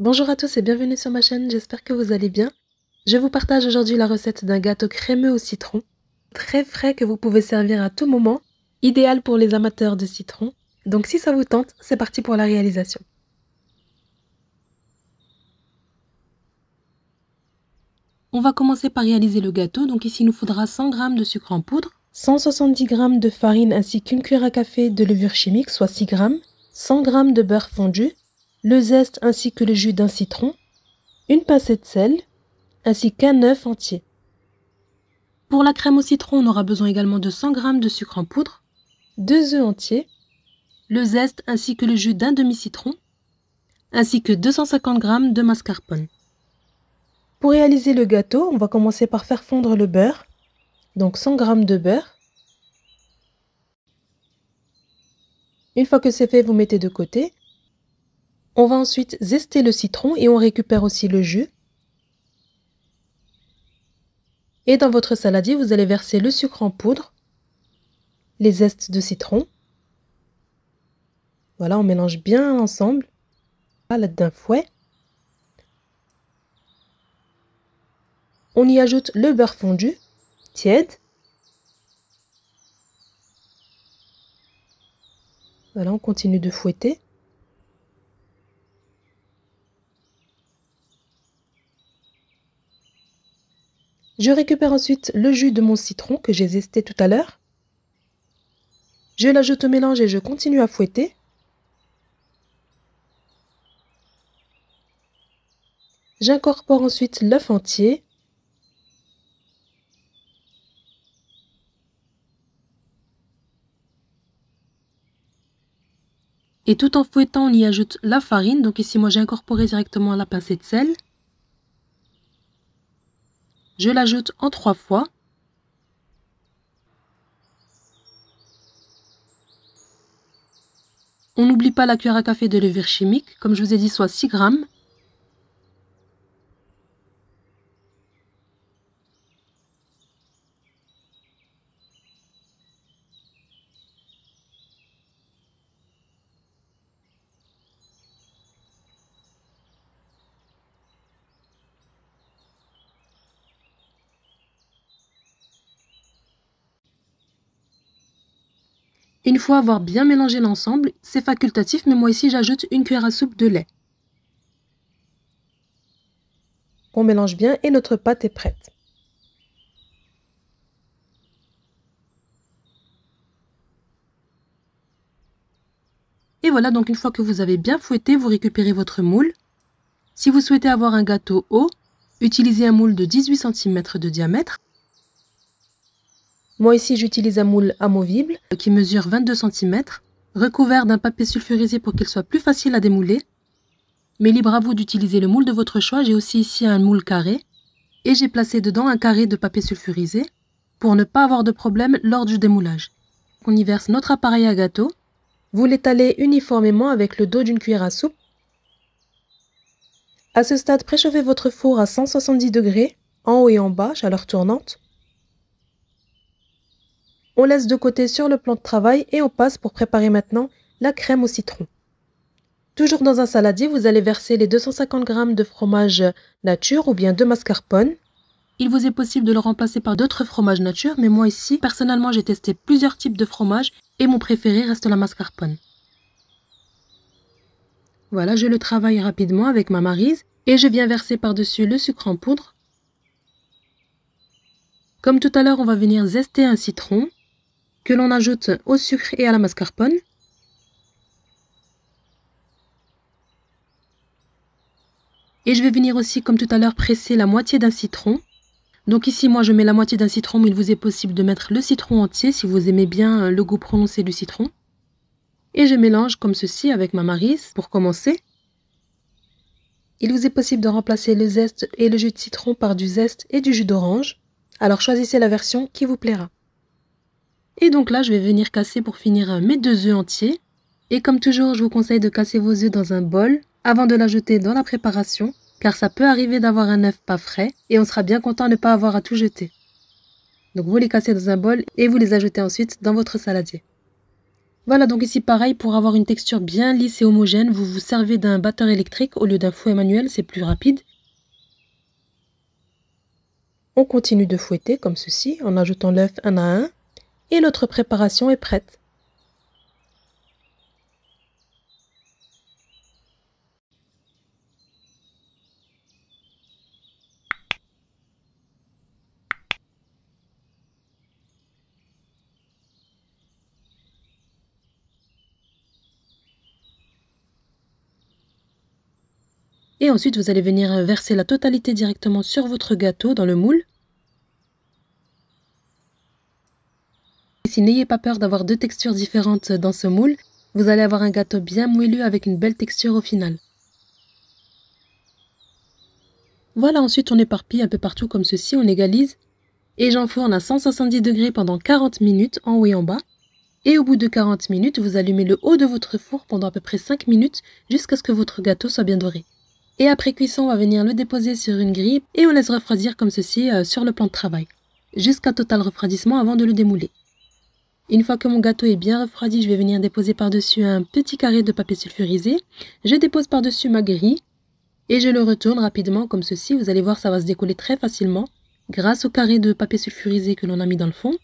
Bonjour à tous et bienvenue sur ma chaîne, j'espère que vous allez bien. Je vous partage aujourd'hui la recette d'un gâteau crémeux au citron, très frais que vous pouvez servir à tout moment, idéal pour les amateurs de citron. Donc si ça vous tente, c'est parti pour la réalisation. On va commencer par réaliser le gâteau, donc ici il nous faudra 100 g de sucre en poudre, 170 g de farine ainsi qu'une cuillère à café de levure chimique, soit 6 g, 100 g de beurre fondu, le zeste ainsi que le jus d'un citron, une pincée de sel, ainsi qu'un œuf entier. Pour la crème au citron, on aura besoin également de 100 g de sucre en poudre, 2 œufs entiers, le zeste ainsi que le jus d'un demi-citron, ainsi que 250 g de mascarpone. Pour réaliser le gâteau, on va commencer par faire fondre le beurre, donc 100 g de beurre. Une fois que c'est fait, vous mettez de côté. On va ensuite zester le citron et on récupère aussi le jus. Et dans votre saladier, vous allez verser le sucre en poudre, les zestes de citron. Voilà, on mélange bien l'ensemble à l'aide d'un fouet. On y ajoute le beurre fondu, tiède. Voilà, on continue de fouetter. Je récupère ensuite le jus de mon citron que j'ai zesté tout à l'heure. Je l'ajoute au mélange et je continue à fouetter. J'incorpore ensuite l'œuf entier. Et tout en fouettant, on y ajoute la farine. Donc ici, moi, j'ai incorporé directement la pincée de sel. Je l'ajoute en 3 fois. On n'oublie pas la cuillère à café de levure chimique, comme je vous ai dit, soit 6 g. Une fois avoir bien mélangé l'ensemble, c'est facultatif, mais moi ici j'ajoute une cuillère à soupe de lait. On mélange bien et notre pâte est prête. Et voilà, donc une fois que vous avez bien fouetté, vous récupérez votre moule. Si vous souhaitez avoir un gâteau haut, utilisez un moule de 18 cm de diamètre. Moi ici j'utilise un moule amovible qui mesure 22 cm, recouvert d'un papier sulfurisé pour qu'il soit plus facile à démouler. Mais libre à vous d'utiliser le moule de votre choix, j'ai aussi ici un moule carré et j'ai placé dedans un carré de papier sulfurisé pour ne pas avoir de problème lors du démoulage. On y verse notre appareil à gâteau. Vous l'étalez uniformément avec le dos d'une cuillère à soupe. À ce stade, préchauffez votre four à 170 degrés, en haut et en bas, chaleur tournante. On laisse de côté sur le plan de travail et on passe pour préparer maintenant la crème au citron. Toujours dans un saladier, vous allez verser les 250 g de fromage nature ou bien de mascarpone. Il vous est possible de le remplacer par d'autres fromages nature, mais moi ici, personnellement, j'ai testé plusieurs types de fromages et mon préféré reste la mascarpone. Voilà, je le travaille rapidement avec ma maryse et je viens verser par-dessus le sucre en poudre. Comme tout à l'heure, on va venir zester un citron que l'on ajoute au sucre et à la mascarpone. Et je vais venir aussi, comme tout à l'heure, presser la moitié d'un citron. Donc ici, moi, je mets la moitié d'un citron, mais il vous est possible de mettre le citron entier si vous aimez bien le goût prononcé du citron. Et je mélange comme ceci avec ma maryse pour commencer. Il vous est possible de remplacer le zeste et le jus de citron par du zeste et du jus d'orange. Alors choisissez la version qui vous plaira. Et donc là, je vais venir casser pour finir mes 2 œufs entiers. Et comme toujours, je vous conseille de casser vos œufs dans un bol avant de l'ajouter dans la préparation, car ça peut arriver d'avoir un œuf pas frais et on sera bien content de ne pas avoir à tout jeter. Donc vous les cassez dans un bol et vous les ajoutez ensuite dans votre saladier. Voilà, donc ici pareil, pour avoir une texture bien lisse et homogène, vous vous servez d'un batteur électrique au lieu d'un fouet manuel, c'est plus rapide. On continue de fouetter comme ceci, en ajoutant l'œuf un à un, et notre préparation est prête. Et ensuite, vous allez venir verser la totalité directement sur votre gâteau dans le moule. Ici, n'ayez pas peur d'avoir deux textures différentes dans ce moule. Vous allez avoir un gâteau bien moelleux avec une belle texture au final. Voilà, ensuite on éparpille un peu partout comme ceci, on égalise. Et j'enfourne à 170 degrés pendant 40 minutes en haut et en bas. Et au bout de 40 minutes, vous allumez le haut de votre four pendant à peu près 5 minutes jusqu'à ce que votre gâteau soit bien doré. Et après cuisson, on va venir le déposer sur une grille et on laisse refroidir comme ceci sur le plan de travail, jusqu'à total refroidissement avant de le démouler. Une fois que mon gâteau est bien refroidi, je vais venir déposer par-dessus un petit carré de papier sulfurisé. Je dépose par-dessus ma grille et je le retourne rapidement comme ceci. Vous allez voir, ça va se décoller très facilement grâce au carré de papier sulfurisé que l'on a mis dans le fond.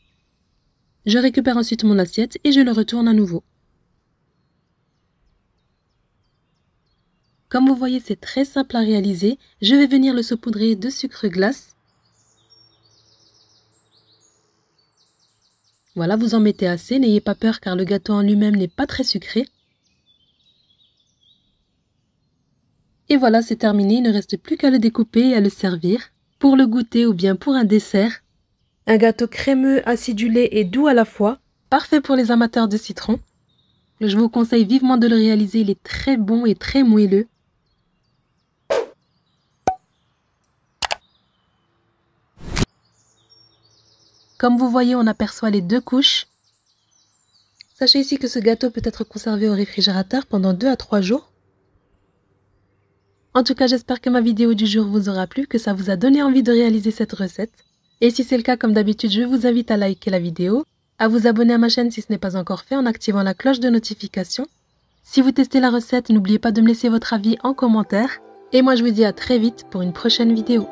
Je récupère ensuite mon assiette et je le retourne à nouveau. Comme vous voyez, c'est très simple à réaliser. Je vais venir le saupoudrer de sucre glace. Voilà, vous en mettez assez, n'ayez pas peur car le gâteau en lui-même n'est pas très sucré. Et voilà, c'est terminé, il ne reste plus qu'à le découper et à le servir pour le goûter ou bien pour un dessert. Un gâteau crémeux, acidulé et doux à la fois, parfait pour les amateurs de citron. Je vous conseille vivement de le réaliser, il est très bon et très moelleux. Comme vous voyez, on aperçoit les deux couches. Sachez ici que ce gâteau peut être conservé au réfrigérateur pendant 2 à 3 jours. En tout cas, j'espère que ma vidéo du jour vous aura plu, que ça vous a donné envie de réaliser cette recette. Et si c'est le cas, comme d'habitude, je vous invite à liker la vidéo, à vous abonner à ma chaîne si ce n'est pas encore fait en activant la cloche de notification. Si vous testez la recette, n'oubliez pas de me laisser votre avis en commentaire. Et moi, je vous dis à très vite pour une prochaine vidéo.